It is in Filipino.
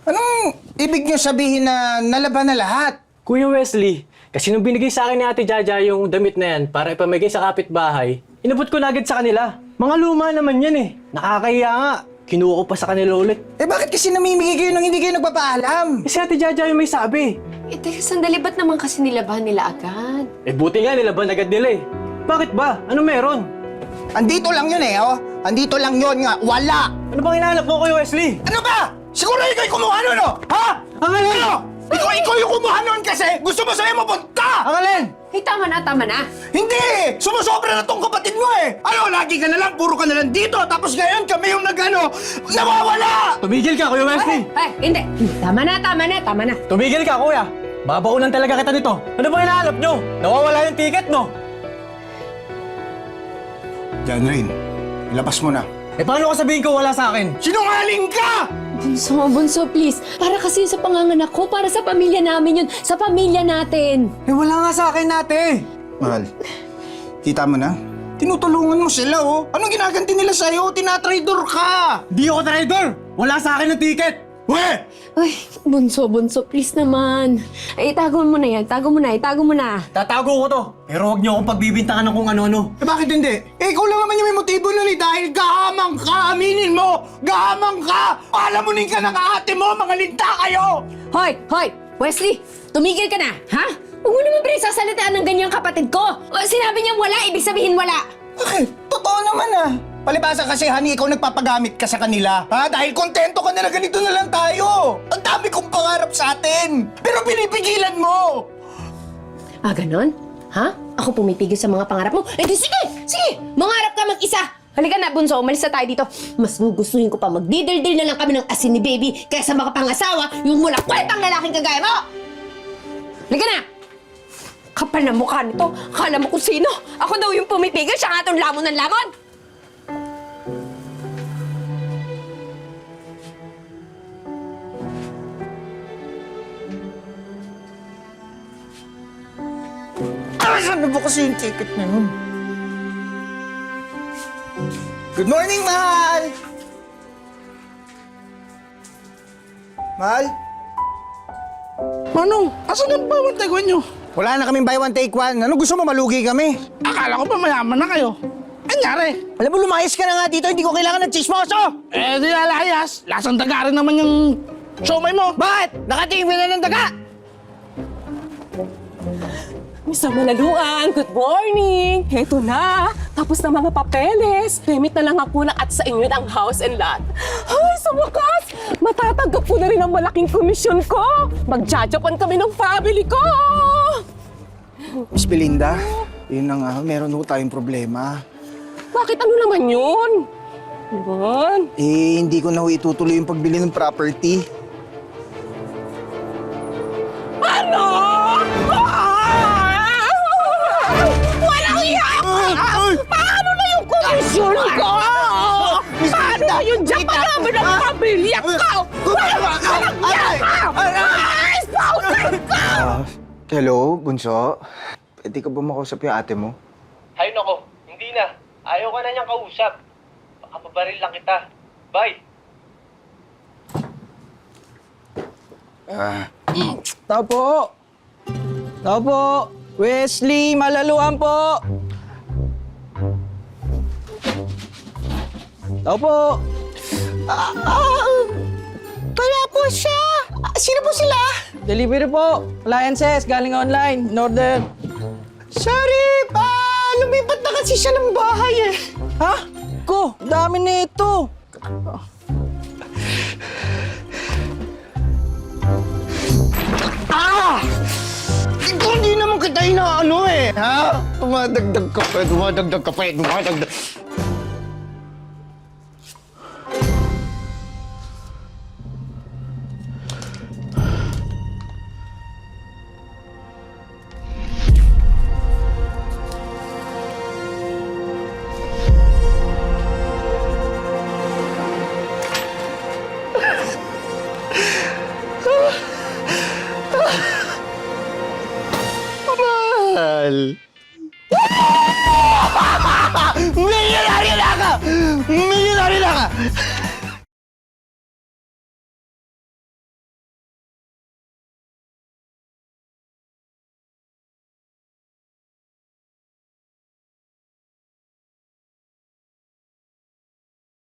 Anong ibig niyo sabihin na nalaban na lahat? Kuya Wesley, kasi nung binigay sa akin ni Ate Jaja yung damit na yan para ipamigay sa kapitbahay, inabot ko na agad sa kanila. Mga luma naman yan eh. Nakakahiya nga. Kinuha ko pa sa kanila ulit. Eh bakit kasi namimigay kayo nang hindi kayo nagpapaalam? Kasi Ate Jaja yung may sabi. Eh, teka, sandali, ba't naman kasi nilabahan nila agad? Eh buti nga nilaban agad nila eh. Bakit ba? Ano meron? Andito lang yun eh, oh. Andito lang yun nga. Wala! Ano bang hinahanap mo, Kuya Wesley? Ano ba? Siguro ikaw yung kumuha nun, no? Ha? Ang alin! Ano? Ikaw yung kumuha nun kasi gusto mo sa'yo mapunta! Ang alin! Eh, tama na, tama na. Hindi! Sumusobra na tong kapatid mo eh! Ano, lagi ka na lang, puro ka na lang dito, tapos ngayon kami yung nawawala! Tumigil ka, Kuya Wesley! Hindi. Tama na, tama na, tama na. Tumigil ka, Kuya! Babaunan talaga kita nito. Ano bang hinahanap nyo? Nawawala yung ticket, no? Diyan rin, ilabas mo na. Eh paano ko sabihin ko wala sa akin? Sinungaling ka! Bunso, please. Para kasi sa panganganak ko, para sa pamilya namin yun. Sa pamilya natin. Eh wala nga sa akin, ate! Mahal, kita mo na? Tinutulungan mo sila, oh. Anong ginaganti nila sa'yo? Tinatraidor ka! Di ako traidor! Wala sa akin ng ticket! Weh! Uy, bunso, please naman. Ay, itago mo na yan. Itago mo na. Tatago ko to! Pero huwag niyo akong pagbibintangan ng kung ano-ano. Eh bakit hindi? Eh ikaw lang naman yung may motibo nun eh dahil gahamang ka! Aminin mo! Gahamang ka! Palamunin ka ng ate mo! Mga linta kayo! Hoy! Wesley, tumigil ka na, ha? Huwag mo naman pinagsasalitaan ng ganyang kapatid ko. Sinabi niyang wala, ibig sabihin wala. Totoo naman ah! Palibasa kasi, honey, ikaw nagpapagamit ka sa kanila. Ha? Dahil kontento ka na ganito na lang tayo. Ang dami kong pangarap sa atin. Pero pinipigilan mo. Ah, ganon? Ha? Ako pumipigil sa mga pangarap mo? Eh di sige! Mangarap ka mag-isa! Halika na, bunso, umalis na tayo dito. Mas gugustuhin ko pa magdidildil na lang kami ng asin ni baby kaysa makapangasawa yung walang kwentang lalaking kagaya mo! Halika na! Kapal na mukha nito. Akala mo kung sino? Ako daw yung pumipigil, siya nga itong lamon ng lamon! Saan na ba kasi yung ticket na yun? Good morning, Mahal! Mahal? Manong, asan ang bawang taguan nyo? Wala na kaming buy one take one. Ano gusto mo, malugi kami? Akala ko pa mayaman na kayo. Anyari? Alam mo, lumayas ka na nga dito. Hindi ko kailangan ng chismoso! Eh, di lalayas. Lasang daga rin naman yung siomay mo. Bakit? Nakatingin na ng daga! Mr. Malaluan, good morning! Heto na! Tapos na mga papeles. Remit na lang ako na at sa inyo ang house and lot. Ay, sa wakas! Matatanggap ko na rin ang malaking komisyon ko! Magjajapan kami ng family ko! Miss Belinda, yun na nga, meron ho tayong problema. Bakit ano naman yun? Naman? Eh, hindi ko na ho itutuloy yung pagbili ng property. Ano? Walang iya! Paano na yung komisyon ko? Paano na yung japan namin ang pamilya ko? Walang iya ka! Spouser ko! Hello, Bunso? Pwede ka ba makausap yung ate mo? Ay nako, hindi na. Ayaw ka na niyang kausap. Baka pabaril lang kita. Bye! Tao po! Tao po! Wesley, Malaluan po! Tao po! Wala po siya! Sino po sila? Delivery po! Appliances, galing online. In order. Sorry, lumipat na kasi siya ng bahay eh. Ha? Ko, dami na ito. Hindi naman kita inaano eh, ha? Dumadagdag ka pa. Mahal. Millionaire na ka!